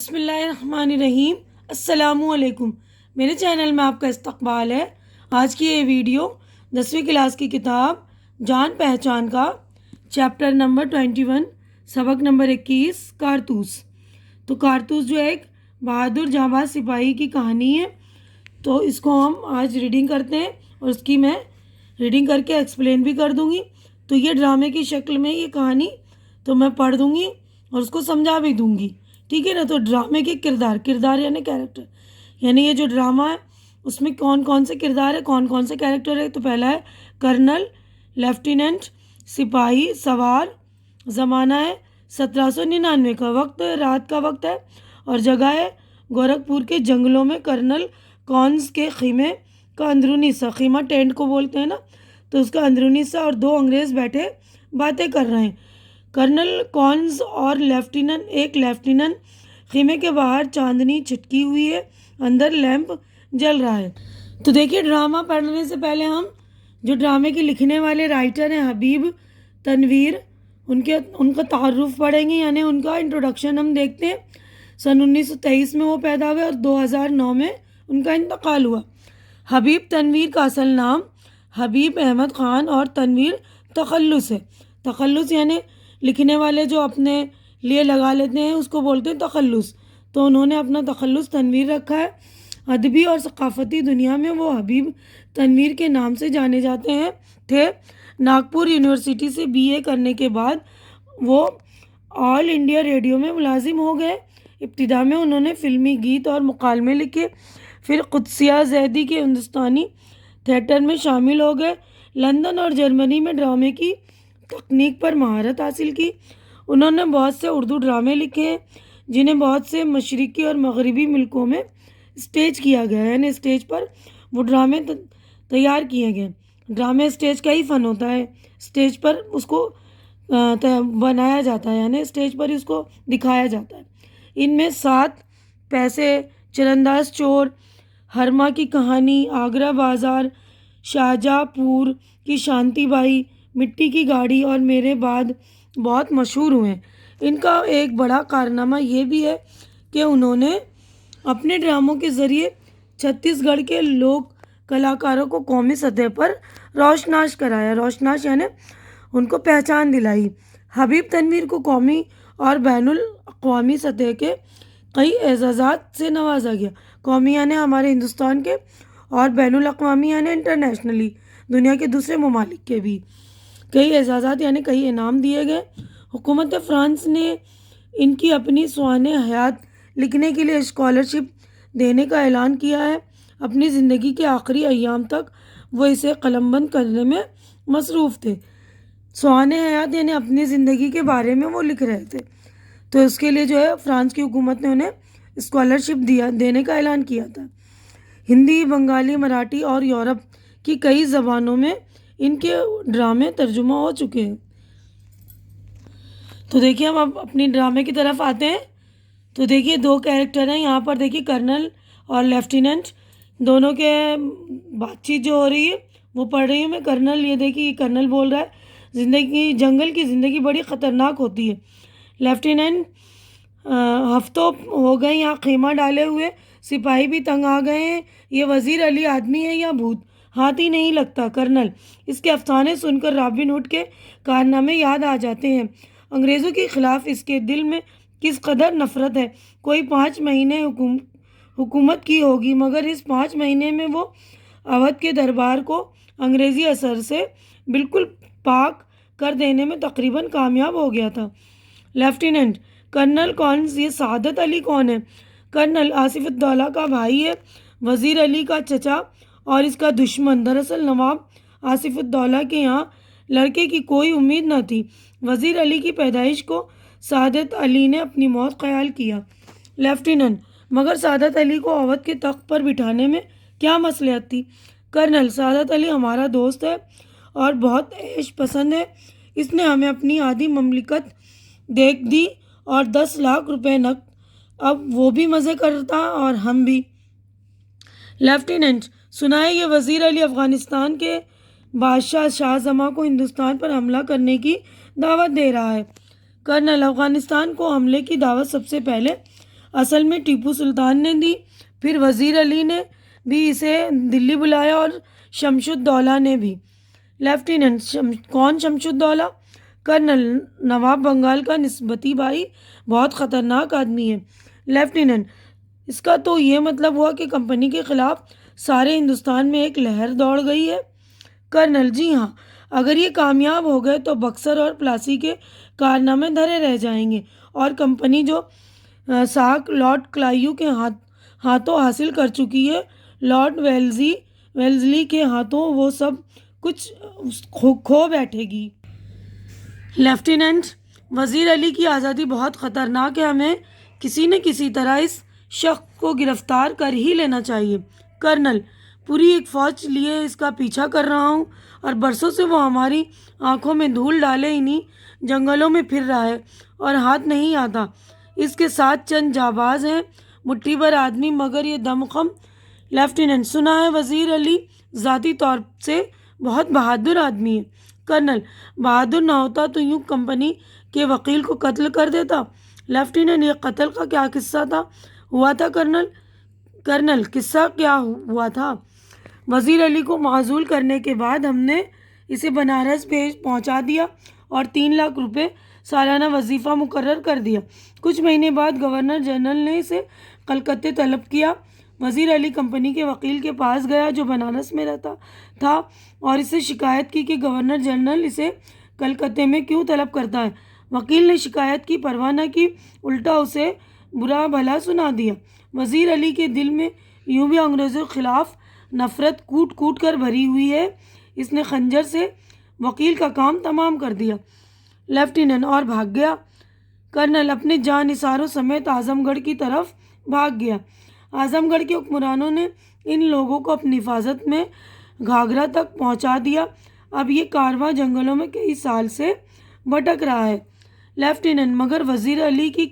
بسم اللہ الرحمن الرحیم۔ السلام علیکم، میرے چینل میں آپ کا استقبال ہے۔ آج کی یہ ویڈیو 10ویں کلاس کی کتاب جان پہچان کا چیپٹر نمبر 21 سبق نمبر 21 کارتوس۔ تو کارتوس جو ایک بہادر جانباز سپاہی کی کہانی ہے، تو اس کو ہم آج ریڈنگ کرتے ہیں اور اس کی میں ریڈنگ کر کے ایکسپلین بھی کر دوں گی۔ تو یہ ڈرامے کی شکل میں یہ کہانی تو میں پڑھ دوں گی اور اس کو سمجھا بھی دوں گی، ٹھیک ہے نا۔ تو ڈرامے کے کردار یعنی کیریکٹر، یعنی یہ جو ڈرامہ ہے اس میں کون کون سے کردار ہے، کون کون سے کیریکٹر ہے۔ تو پہلا ہے کرنل، لیفٹیننٹ، سپاہی سوار۔ زمانہ ہے 1799 کا، وقت رات کا وقت ہے اور جگہ ہے گورکھپور کے جنگلوں میں۔ کرنل کونز کے خیمے کا اندرونی حصہ، خیمہ ٹینٹ کو بولتے ہیں نا، تو اس کا اندرونی حصہ اور دو انگریز بیٹھے باتیں کر رہے ہیں۔ کرنل کونز اور ایک لیفٹیننٹ خیمے کے باہر چاندنی چھٹکی ہوئی ہے، اندر لیمپ جل رہا ہے۔ تو دیکھیے، ڈرامہ پڑھنے سے پہلے ہم جو ڈرامے کے لکھنے والے رائٹر ہیں حبیب تنویر، ان کا تعارف پڑھیں گے، یعنی ان کا انٹروڈکشن ہم دیکھتے ہیں۔ سن 1923 میں وہ پیدا ہوئے اور 2009 میں ان کا انتقال ہوا۔ حبیب تنویر کا اصل نام حبیب احمد خان اور تنویر تخلص ہے۔ تخلص یعنی لکھنے والے جو اپنے لیے لگا لیتے ہیں اس کو بولتے ہیں تخلص، تو انہوں نے اپنا تخلص تنویر رکھا ہے۔ ادبی اور ثقافتی دنیا میں وہ حبیب تنویر کے نام سے جانے جاتے تھے۔ ناگپور یونیورسٹی سے BA کرنے کے بعد وہ آل انڈیا ریڈیو میں ملازم ہو گئے۔ ابتدا میں انہوں نے فلمی گیت اور مکالمے لکھے، پھر قدسیہ زیدی کے ہندوستانی تھیٹر میں شامل ہو گئے۔ لندن اور جرمنی میں ڈرامے کی تکنیک پر مہارت حاصل کی۔ انہوں نے بہت سے اردو ڈرامے لکھے ہیں جنہیں بہت سے مشرقی اور مغربی ملکوں میں اسٹیج کیا گیا ہے، یعنی اسٹیج پر وہ ڈرامے تیار کیے گئے۔ ڈرامے اسٹیج کا ہی فن ہوتا ہے، اسٹیج پر اس کو بنایا جاتا ہے، یعنی اسٹیج پر اس کو دکھایا جاتا ہے۔ ان میں 7 پیسے، چرانداز چور، ہرما کی کہانی، آگرہ بازار، شاہجہاں پور کی شانتی بائی، مٹی کی گاڑی اور میرے بعد بہت مشہور ہوئے ہیں۔ ان کا ایک بڑا کارنامہ یہ بھی ہے کہ انہوں نے اپنے ڈراموں کے ذریعے چھتیس گڑھ کے لوک کلاکاروں کو قومی سطح پر روشناس کرایا۔ روشناس یعنی ان کو پہچان دلائی۔ حبیب تنویر کو قومی اور بین الاقوامی سطح کے کئی اعزازات سے نوازا گیا۔ قومی یعنی ہمارے ہندوستان کے، اور بین الاقوامی یعنی انٹرنیشنلی دنیا کے دوسرے ممالک کے بھی کئی اعزازات یعنی کئی انعام دیے گئے۔ حکومت فرانس نے ان کی اپنی سوانح حیات لکھنے کے لیے اسکالرشپ دینے کا اعلان کیا ہے۔ اپنی زندگی کے آخری ایام تک وہ اسے قلم بند کرنے میں مصروف تھے۔ سوانح حیات یعنی اپنی زندگی کے بارے میں وہ لکھ رہے تھے، تو اس کے لیے جو ہے فرانس کی حکومت نے انہیں اسکالرشپ دینے کا اعلان کیا تھا۔ ہندی، بنگالی، مراٹھی اور یورپ کی کئی زبانوں میں ان کے ڈرامے ترجمہ ہو چکے ہیں۔ تو دیکھیے، ہم اب اپنی ڈرامے کی طرف آتے ہیں۔ تو دیکھیے، 2 کیریکٹر ہیں یہاں پر۔ دیکھیے، کرنل اور لیفٹیننٹ دونوں کے بات چیت جو ہو رہی ہے وہ پڑھ رہی ہوں میں۔ کرنل، یہ دیکھیے، یہ کرنل بول رہا ہے جنگل کی زندگی بڑی خطرناک ہوتی ہے۔ لیفٹیننٹ، ہفتوں ہو گئے یہاں خیمہ ڈالے ہوئے، سپاہی بھی تنگ آ گئے ہیں۔ یہ وزیر علی آدمی ہے یا بھوت، ہاتھ ہی نہیں لگتا۔ کرنل، اس کے افسانے سن کر رابن ہوڈ کے کارنامے یاد آ جاتے ہیں۔ انگریزوں کے خلاف اس کے دل میں کس قدر نفرت ہے۔ کوئی 5 مہینے حکومت کی ہوگی، مگر اس 5 مہینے میں وہ اودھ کے دربار کو انگریزی اثر سے بالکل پاک کر دینے میں تقریباً کامیاب ہو گیا تھا۔ لیفٹیننٹ، کرنل کونز، یہ سعادت علی کون ہے؟ کرنل، آصف الدولہ کا بھائی ہے، وزیر علی کا چچا اور اس کا دشمن۔ دراصل نواب آصف الدولہ کے یہاں لڑکے کی کوئی امید نہ تھی۔ وزیر علی کی پیدائش کو سعادت علی نے اپنی موت خیال کیا۔ لیفٹیننٹ، مگر سعادت علی کو اودھ کے تخت پر بٹھانے میں کیا مصلحت تھی؟ کرنل، سعادت علی ہمارا دوست ہے اور بہت عیش پسند ہے۔ اس نے ہمیں اپنی آدھی مملکت دیکھ دی اور 10 لاکھ روپے نقد۔ اب وہ بھی مزے کرتا اور ہم بھی۔ لیفٹیننٹ، سنا ہے یہ وزیر علی افغانستان کے بادشاہ شاہ زماں کو ہندوستان پر حملہ کرنے کی دعوت دے رہا ہے۔ کرنل، افغانستان کو حملے کی دعوت سب سے پہلے اصل میں ٹیپو سلطان نے دی، پھر وزیر علی نے بھی اسے دلی بلایا اور شمش الدولہ نے بھی۔ لیفٹیننٹ کون شمش الدولہ؟ کرنل، نواب بنگال کا نسبتی بھائی، بہت خطرناک آدمی ہے۔ لیفٹیننٹ، اس کا تو یہ مطلب ہوا کہ کمپنی کے خلاف سارے ہندوستان میں ایک لہر دوڑ گئی ہے۔ کرنل، جی ہاں، اگر یہ کامیاب ہو گئے تو بکسر اور پلاسی کے کارنامے دھرے رہ جائیں گے، اور کمپنی جو ساکھ لارڈ کلائیو کے ہاتھوں حاصل کر چکی ہے، لارڈ ویلزلی کے ہاتھوں وہ سب کچھ کھو بیٹھے گی۔ لیفٹیننٹ، وزیر علی کی آزادی بہت خطرناک ہے، ہمیں کسی نہ کسی طرح اس شخص کو گرفتار کر ہی لینا چاہیے۔ کرنل، پوری ایک فوج لیے اس کا پیچھا کر رہا ہوں، اور برسوں سے وہ ہماری آنکھوں میں دھول ڈالے انہی جنگلوں میں پھر رہا ہے اور ہاتھ نہیں آتا۔ اس کے ساتھ چند جانباز ہیں، مٹھی بھر آدمی، مگر یہ دمخم۔ لیفٹیننٹ، سنا ہے وزیر علی ذاتی طور سے بہت بہادر آدمی ہے۔ کرنل، بہادر نہ ہوتا تو یوں کمپنی کے وکیل کو قتل کر دیتا۔ لیفٹیننٹ، یہ قتل کا کیا قصہ ہوا تھا کرنل، قصہ کیا ہوا تھا؟ وزیر علی کو معزول کرنے کے بعد ہم نے اسے بنارس پہنچا دیا اور 3 لاکھ روپے سالانہ وظیفہ مقرر کر دیا۔ کچھ مہینے بعد گورنر جنرل نے اسے کلکتے طلب کیا۔ وزیر علی کمپنی کے وکیل کے پاس گیا جو بنارس میں رہتا تھا، اور اس سے شکایت کی کہ گورنر جنرل اسے کلکتے میں کیوں طلب کرتا ہے۔ وکیل نے شکایت کی پرواہ نہ کی، الٹا اسے برا بھلا سنا دیا۔ وزیر علی کے دل میں یوں بھی انگریزوں کے خلاف نفرت کوٹ کوٹ کر بھری ہوئی ہے، اس نے خنجر سے وکیل کا کام تمام کر دیا۔ لیفٹیننٹ، اور بھاگ گیا؟ کرنل، اپنے جاں نثاروں سمیت اعظم گڑھ کی طرف بھاگ گیا۔ اعظم گڑھ کے حکمرانوں نے ان لوگوں کو اپنی حفاظت میں گھاگھرا تک پہنچا دیا۔ اب یہ کارواں جنگلوں میں کئی سال سے بھٹک رہا ہے۔ لیفٹیننٹ، مگر وزیر علی کی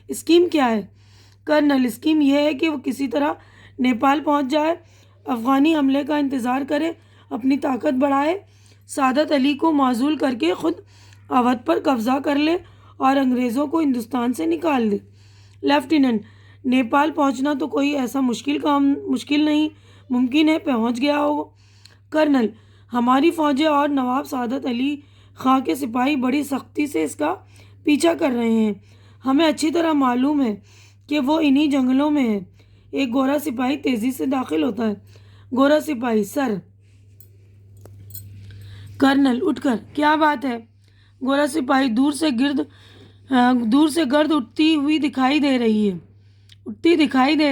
اسکیم کیا ہے؟ کرنل، اسکیم یہ ہے کہ وہ کسی طرح نیپال پہنچ جائے، افغانی حملے کا انتظار کرے، اپنی طاقت بڑھائے، سعادت علی کو معزول کر کے خود اودھ پر قبضہ کر لے اور انگریزوں کو ہندوستان سے نکال دے۔ لیفٹیننٹ، نیپال پہنچنا تو کوئی ایسا مشکل نہیں، ممکن ہے پہنچ گیا ہو۔ کرنل، ہماری فوجیں اور نواب سعادت علی خاں کے سپاہی بڑی سختی سے اس کا پیچھا کر رہے ہیں۔ ہمیں اچھی طرح معلوم ہے کہ وہ انہی جنگلوں میں ہے۔ ایک گورا سپاہی تیزی سے داخل ہوتا ہے۔ گورا سپاہی، سر۔ کرنل، اٹھ کر، کیا بات ہے؟ گورا سپاہی، دور سے گرد اٹھتی دکھائی دے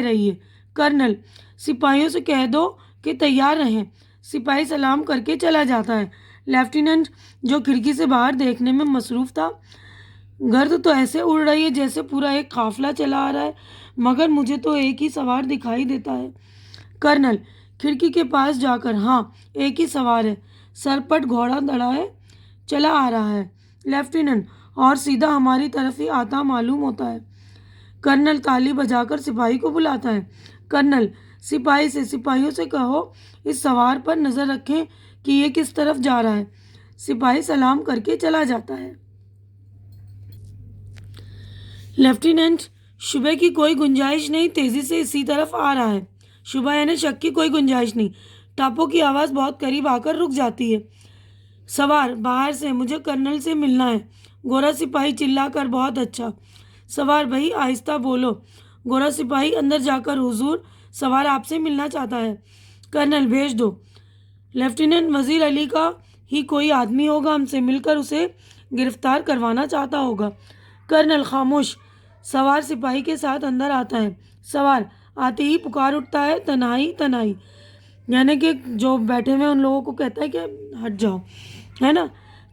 رہی ہے۔ کرنل، سپاہیوں سے کہہ دو کہ تیار رہیں۔ سپاہی سلام کر کے چلا جاتا ہے۔ لیفٹیننٹ، جو کھڑکی سے باہر دیکھنے میں مصروف تھا، گرد تو ایسے اڑ رہی ہے جیسے پورا ایک قافلہ چلا آ رہا ہے، مگر مجھے تو ایک ہی سوار دکھائی دیتا ہے۔ کرنل، کھڑکی کے پاس جا کر، ہاں، ایک ہی سوار ہے، سرپٹ گھوڑا دڑائے چلا آ رہا ہے۔ لیفٹیننٹ، اور سیدھا ہماری طرف ہی آتا معلوم ہوتا ہے۔ کرنل تالی بجا کر سپاہی کو بلاتا ہے۔ کرنل، سپاہیوں سے کہو اس سوار پر نظر رکھیں کہ یہ کس طرف جا رہا ہے۔ سپاہی سلام کر کے چلا جاتا ہے۔ لیفٹیننٹ، شبہ کی کوئی گنجائش نہیں، تیزی سے اسی طرف آ رہا ہے۔ شبہ یعنی شک کی کوئی گنجائش نہیں۔ ٹاپوں کی آواز بہت قریب آ کر رک جاتی ہے۔ سوار، باہر سے، مجھے کرنل سے ملنا ہے۔ گورا سپاہی چلا کر، بہت اچھا۔ سوار، بھائی آہستہ بولو۔ گورا سپاہی، اندر جا کر، حضور، سوار آپ سے ملنا چاہتا ہے۔ کرنل، بھیج دو۔ لیفٹیننٹ، وزیر علی کا ہی کوئی آدمی ہوگا، ہم سے مل کر اسے گرفتار کروانا چاہتا ہوگا۔ کرنل، خاموش۔ سوار سپاہی کے ساتھ اندر آتا ہے۔ سوار آتے ہی پکار اٹھتا ہے، تنہائی تنہائی، یعنی کہ جو بیٹھے ہوئے ان لوگوں کو کہتا ہے کہ ہٹ جاؤ، ہے نا۔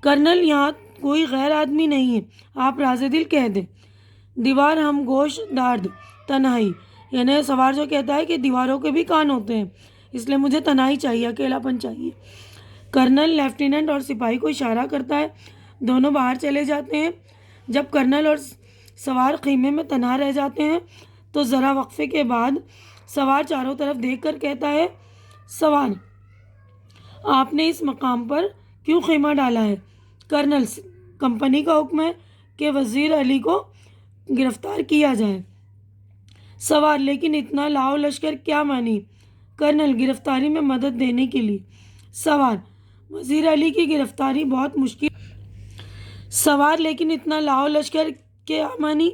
کرنل، یہاں کوئی غیر آدمی نہیں ہے، آپ راز دل کہہ دیں۔ دیوار ہم گوش دارد، تنہائی، یعنی سوار جو کہتا ہے کہ دیواروں کے بھی کان ہوتے ہیں، اس لیے مجھے تنہائی چاہیے، اکیلا پن چاہیے۔ کرنل لیفٹیننٹ اور سپاہی کو اشارہ کرتا ہے، دونوں باہر چلے جاتے ہیں۔ جب کرنل اور سوار خیمے میں تنہا رہ جاتے ہیں تو ذرا وقفے کے بعد سوار چاروں طرف دیکھ کر کہتا ہے، سوار، آپ نے اس مقام پر کیوں خیمہ ڈالا ہے؟ کرنل، کمپنی کا حکم ہے کہ وزیر علی کو گرفتار کیا جائے۔ سوار لیکن اتنا لاؤ لشکر کیا مانی؟ کرنل گرفتاری میں مدد دینے کے لیے۔ سوار وزیر علی کی گرفتاری بہت مشکل۔ سوار لیکن اتنا لاؤ لشکر کیا مانی؟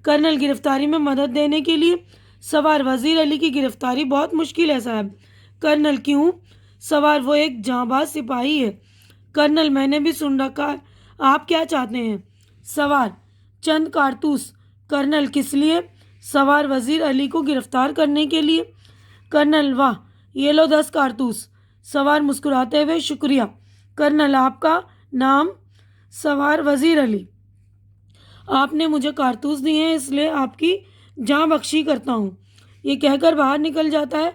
کرنل گرفتاری میں مدد دینے کے لیے۔ سوار وزیر علی کی گرفتاری بہت مشکل ہے صاحب۔ کرنل کیوں؟ سوار وہ ایک جانباز سپاہی ہے۔ کرنل میں نے بھی سن رکھا ہے، آپ کیا چاہتے ہیں؟ سوار چند کارتوس۔ کرنل کس لیے؟ سوار وزیر علی کو گرفتار کرنے کے لیے۔ کرنل واہ، یہ لو 10 کارتوس۔ سوار مسکراتے ہوئے شکریہ۔ کرنل آپ کا نام؟ سوار وزیر علی، آپ نے مجھے کارتوس دیے ہیں اس لیے آپ کی جاں بخشی کرتا ہوں۔ یہ کہہ کر باہر نکل جاتا ہے۔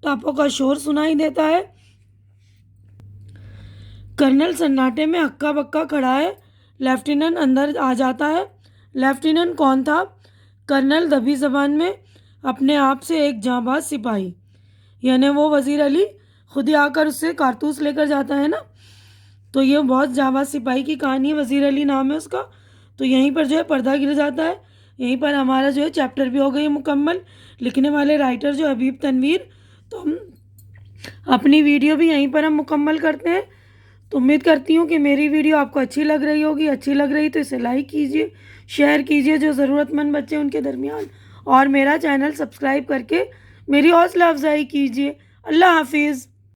ٹاپوں کا شور سنائی دیتا ہے۔ کرنل سناٹے میں ہکا بکا کھڑا ہے۔ لیفٹیننٹ اندر آ جاتا ہے۔ لیفٹیننٹ کون تھا؟ کرنل دبی زبان میں، اپنے آپ سے ایک جانباز سپاہی، یعنی وہ وزیر علی خود ہی آ کر اس سے کارتوس لے کر جاتا ہے نا۔ تو یہ بہت جانباز سپاہی کی کہانی ہے، وزیر علی نام ہے اس کا۔ تو یہیں پر جو ہے پردہ گر جاتا ہے، یہیں پر ہمارا جو ہے چیپٹر بھی ہو گئی مکمل۔ لکھنے والے رائٹر جو حبیب تنویر۔ تو ہم اپنی ویڈیو بھی یہیں پر ہم مکمل کرتے ہیں۔ تو امید کرتی ہوں کہ میری ویڈیو آپ کو اچھی لگ رہی ہوگی۔ اچھی لگ رہی تو اسے لائک کیجیے، شیئر کیجیے جو ضرورت مند بچے ان کے درمیان، اور میرا چینل سبسکرائب کر کے میری حوصلہ افزائی کیجیے۔ اللہ حافظ۔